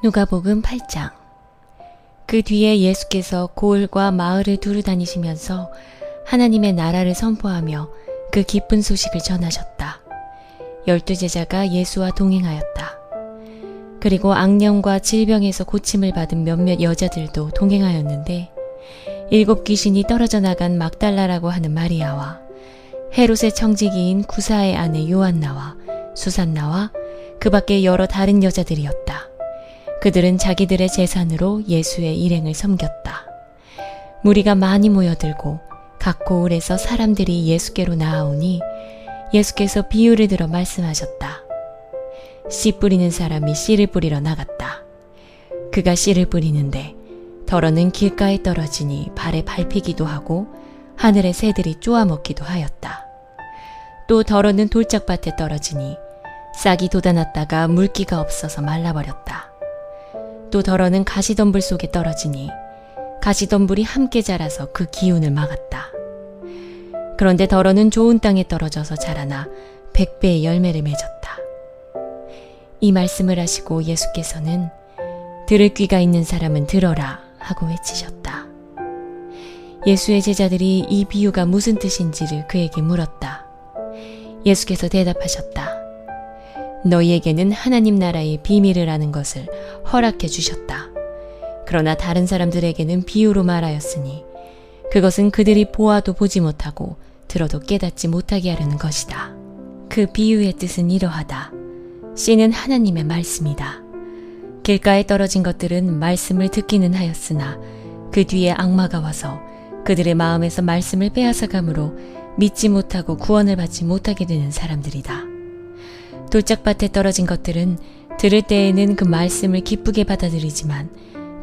누가복음 8장. 그 뒤에 예수께서 고을과 마을을 두루 다니시면서 하나님의 나라를 선포하며 그 기쁜 소식을 전하셨다. 12제자가 예수와 동행하였다. 그리고 악령과 질병에서 고침을 받은 몇몇 여자들도 동행하였는데 7 귀신이 떨어져 나간 막달라라고 하는 마리아와 헤롯의 청지기인 구사의 아내 요한나와 수산나와 그 밖에 여러 다른 여자들이었다. 그들은 자기들의 재산으로 예수의 일행을 섬겼다. 무리가 많이 모여들고 각 고을에서 사람들이 예수께로 나아오니 예수께서 비유를 들어 말씀하셨다. 씨 뿌리는 사람이 씨를 뿌리러 나갔다. 그가 씨를 뿌리는데 덜어는 길가에 떨어지니 발에 밟히기도 하고 하늘의 새들이 쪼아먹기도 하였다. 또 덜어는 돌짝밭에 떨어지니 싹이 돋아났다가 물기가 없어서 말라버렸다. 또 덜어는 가시덤불 속에 떨어지니 가시덤불이 함께 자라서 그 기운을 막았다. 그런데 덜어는 좋은 땅에 떨어져서 자라나 100배의 열매를 맺었다. 이 말씀을 하시고 예수께서는 들을 귀가 있는 사람은 들어라 하고 외치셨다. 예수의 제자들이 이 비유가 무슨 뜻인지를 그에게 물었다. 예수께서 대답하셨다. 너희에게는 하나님 나라의 비밀을 아는 것을 허락해 주셨다. 그러나 다른 사람들에게는 비유로 말하였으니 그것은 그들이 보아도 보지 못하고 들어도 깨닫지 못하게 하려는 것이다. 그 비유의 뜻은 이러하다. 씨는 하나님의 말씀이다. 길가에 떨어진 것들은 말씀을 듣기는 하였으나 그 뒤에 악마가 와서 그들의 마음에서 말씀을 빼앗아가므로 믿지 못하고 구원을 받지 못하게 되는 사람들이다. 돌짝밭에 떨어진 것들은 들을 때에는 그 말씀을 기쁘게 받아들이지만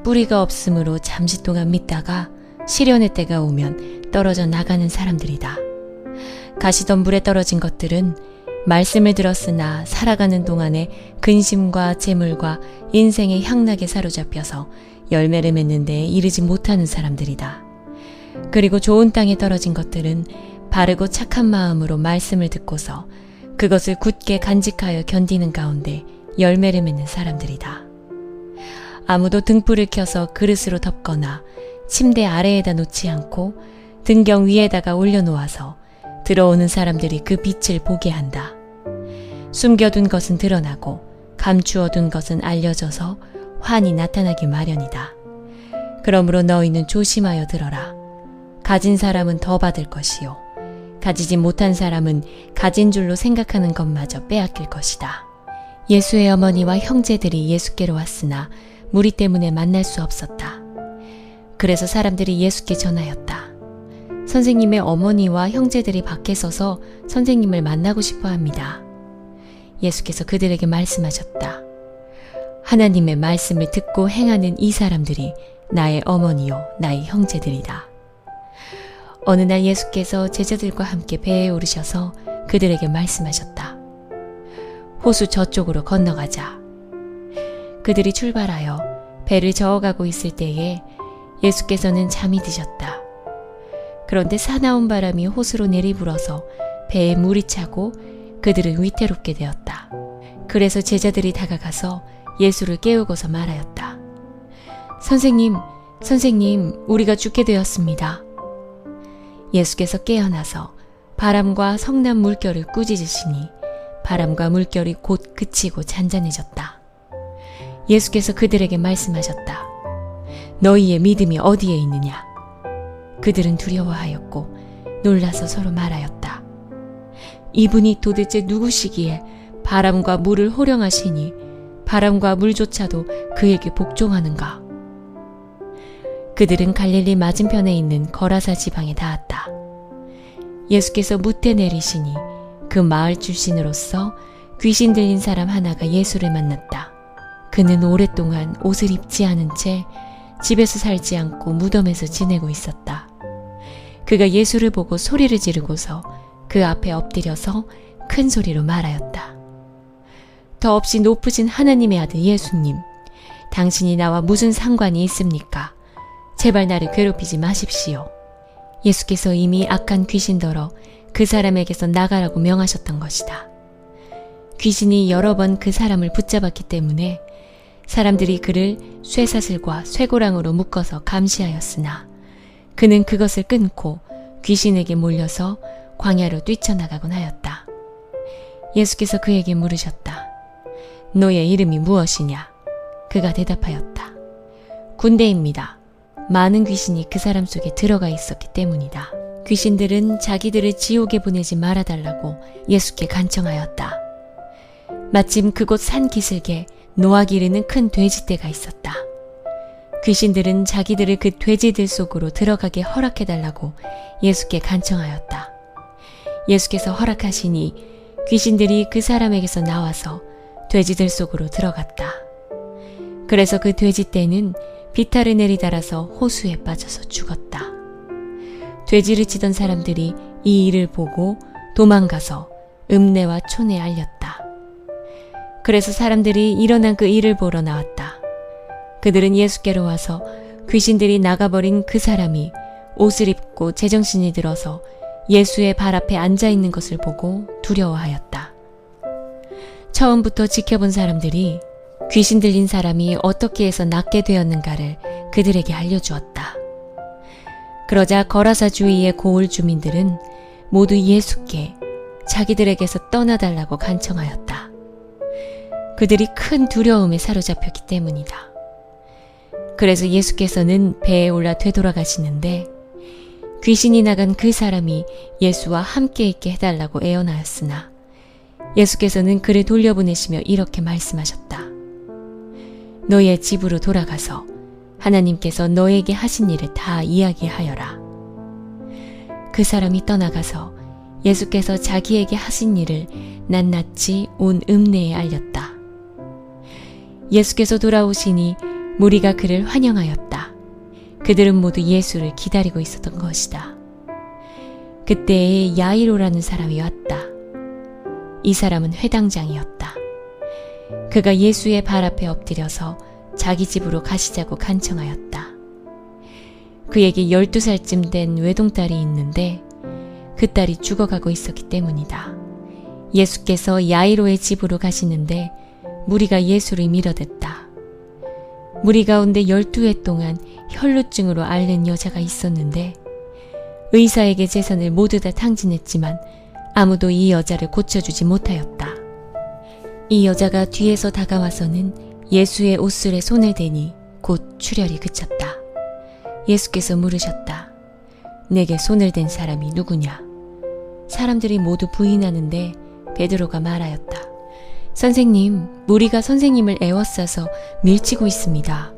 뿌리가 없으므로 잠시 동안 믿다가 시련의 때가 오면 떨어져 나가는 사람들이다. 가시덤불에 떨어진 것들은 말씀을 들었으나 살아가는 동안에 근심과 재물과 인생의 향락에 사로잡혀서 열매를 맺는 데에 이르지 못하는 사람들이다. 그리고 좋은 땅에 떨어진 것들은 바르고 착한 마음으로 말씀을 듣고서 그것을 굳게 간직하여 견디는 가운데 열매를 맺는 사람들이다. 아무도 등불을 켜서 그릇으로 덮거나 침대 아래에다 놓지 않고 등경 위에다가 올려놓아서 들어오는 사람들이 그 빛을 보게 한다. 숨겨둔 것은 드러나고 감추어둔 것은 알려져서 환히 나타나기 마련이다. 그러므로 너희는 조심하여 들어라. 가진 사람은 더 받을 것이요 가지지 못한 사람은 가진 줄로 생각하는 것마저 빼앗길 것이다. 예수의 어머니와 형제들이 예수께로 왔으나 무리 때문에 만날 수 없었다. 그래서 사람들이 예수께 전하였다. 선생님의 어머니와 형제들이 밖에 서서 선생님을 만나고 싶어 합니다. 예수께서 그들에게 말씀하셨다. 하나님의 말씀을 듣고 행하는 이 사람들이 나의 어머니요 나의 형제들이다. 어느 날 예수께서 제자들과 함께 배에 오르셔서 그들에게 말씀하셨다. 호수 저쪽으로 건너가자. 그들이 출발하여 배를 저어가고 있을 때에 예수께서는 잠이 드셨다. 그런데 사나운 바람이 호수로 내리불어서 배에 물이 차고 그들은 위태롭게 되었다. 그래서 제자들이 다가가서 예수를 깨우고서 말하였다. 선생님, 우리가 죽게 되었습니다. 예수께서 깨어나서 바람과 성난 물결을 꾸짖으시니 바람과 물결이 곧 그치고 잔잔해졌다. 예수께서 그들에게 말씀하셨다. 너희의 믿음이 어디에 있느냐? 그들은 두려워하였고 놀라서 서로 말하였다. 이분이 도대체 누구시기에 바람과 물을 호령하시니 바람과 물조차도 그에게 복종하는가? 그들은 갈릴리 맞은편에 있는 거라사 지방에 닿았다. 예수께서 무태 내리시니 그 마을 출신으로서 귀신 들린 사람 하나가 예수를 만났다. 그는 오랫동안 옷을 입지 않은 채 집에서 살지 않고 무덤에서 지내고 있었다. 그가 예수를 보고 소리를 지르고서 그 앞에 엎드려서 큰 소리로 말하였다. 더없이 높으신 하나님의 아들 예수님, 당신이 나와 무슨 상관이 있습니까? 제발 나를 괴롭히지 마십시오. 예수께서 이미 악한 귀신더러 그 사람에게서 나가라고 명하셨던 것이다. 귀신이 여러 번 그 사람을 붙잡았기 때문에 사람들이 그를 쇠사슬과 쇠고랑으로 묶어서 감시하였으나 그는 그것을 끊고 귀신에게 몰려서 광야로 뛰쳐나가곤 하였다. 예수께서 그에게 물으셨다. 너의 이름이 무엇이냐? 그가 대답하였다. 군대입니다. 많은 귀신이 그 사람 속에 들어가 있었기 때문이다. 귀신들은 자기들을 지옥에 보내지 말아달라고 예수께 간청하였다. 마침 그곳 산 기슭에 노하기 이르는 큰 돼지떼가 있었다. 귀신들은 자기들을 그 돼지들 속으로 들어가게 허락해달라고 예수께 간청하였다. 예수께서 허락하시니 귀신들이 그 사람에게서 나와서 돼지들 속으로 들어갔다. 그래서 그 돼지떼는 비탈을 내리달아서 호수에 빠져서 죽었다. 돼지를 치던 사람들이 이 일을 보고 도망가서 읍내와 촌에 알렸다. 그래서 사람들이 일어난 그 일을 보러 나왔다. 그들은 예수께로 와서 귀신들이 나가버린 그 사람이 옷을 입고 제정신이 들어서 예수의 발 앞에 앉아있는 것을 보고 두려워하였다. 처음부터 지켜본 사람들이 귀신 들린 사람이 어떻게 해서 낫게 되었는가를 그들에게 알려주었다. 그러자 거라사 주위의 고을 주민들은 모두 예수께 자기들에게서 떠나달라고 간청하였다. 그들이 큰 두려움에 사로잡혔기 때문이다. 그래서 예수께서는 배에 올라 되돌아가시는데 귀신이 나간 그 사람이 예수와 함께 있게 해달라고 애원하였으나 예수께서는 그를 돌려보내시며 이렇게 말씀하셨다. 너의 집으로 돌아가서 하나님께서 너에게 하신 일을 다 이야기하여라. 그 사람이 떠나가서 예수께서 자기에게 하신 일을 낱낱이 온 읍내에 알렸다. 예수께서 돌아오시니 무리가 그를 환영하였다. 그들은 모두 예수를 기다리고 있었던 것이다. 그때에 야이로라는 사람이 왔다. 이 사람은 회당장이었다. 그가 예수의 발 앞에 엎드려서 자기 집으로 가시자고 간청하였다. 그에게 12살쯤 된 외동딸이 있는데 그 딸이 죽어가고 있었기 때문이다. 예수께서 야이로의 집으로 가시는데 무리가 예수를 밀어댔다. 무리 가운데 12해 동안 혈루증으로 앓는 여자가 있었는데 의사에게 재산을 모두 다 탕진했지만 아무도 이 여자를 고쳐주지 못하였다. 이 여자가 뒤에서 다가와서는 예수의 옷술에 손을 대니 곧 출혈이 그쳤다. 예수께서 물으셨다. 내게 손을 댄 사람이 누구냐? 사람들이 모두 부인하는데 베드로가 말하였다. 선생님, 무리가 선생님을 애워싸서 밀치고 있습니다.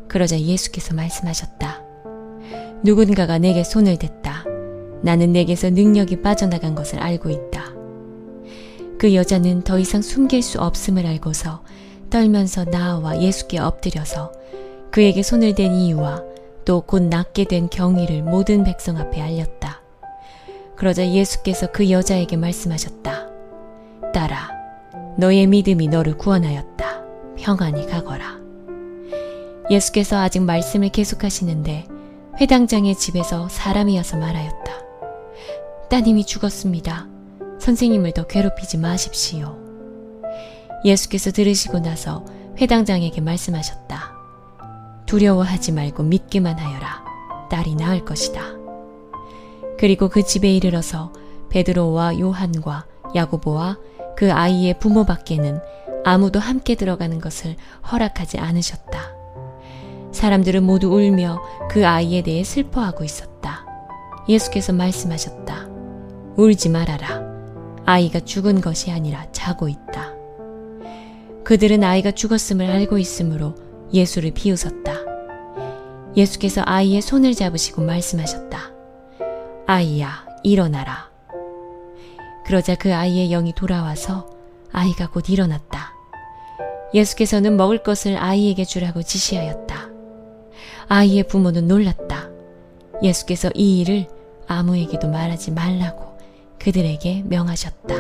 그러자 예수께서 말씀하셨다. 누군가가 내게 손을 댔다. 나는 내게서 능력이 빠져나간 것을 알고 있다. 그 여자는 더 이상 숨길 수 없음을 알고서 떨면서 나아와 예수께 엎드려서 그에게 손을 댄 이유와 또 곧 낫게 된 경위를 모든 백성 앞에 알렸다. 그러자 예수께서 그 여자에게 말씀하셨다. 딸아, 너의 믿음이 너를 구원하였다. 평안히 가거라. 예수께서 아직 말씀을 계속하시는데 회당장의 집에서 사람이 와서 말하였다. 따님이 죽었습니다. 선생님을 더 괴롭히지 마십시오. 예수께서 들으시고 나서 회당장에게 말씀하셨다. 두려워하지 말고 믿기만 하여라. 딸이 나을 것이다. 그리고 그 집에 이르러서 베드로와 요한과 야고보와 그 아이의 부모밖에는 아무도 함께 들어가는 것을 허락하지 않으셨다. 사람들은 모두 울며 그 아이에 대해 슬퍼하고 있었다. 예수께서 말씀하셨다. 울지 말아라. 아이가 죽은 것이 아니라 자고 있다. 그들은 아이가 죽었음을 알고 있으므로 예수를 비웃었다. 예수께서 아이의 손을 잡으시고 말씀하셨다. 아이야, 일어나라. 그러자 그 아이의 영이 돌아와서 아이가 곧 일어났다. 예수께서는 먹을 것을 아이에게 주라고 지시하였다. 아이의 부모는 놀랐다. 예수께서 이 일을 아무에게도 말하지 말라고 그들에게 명하셨다.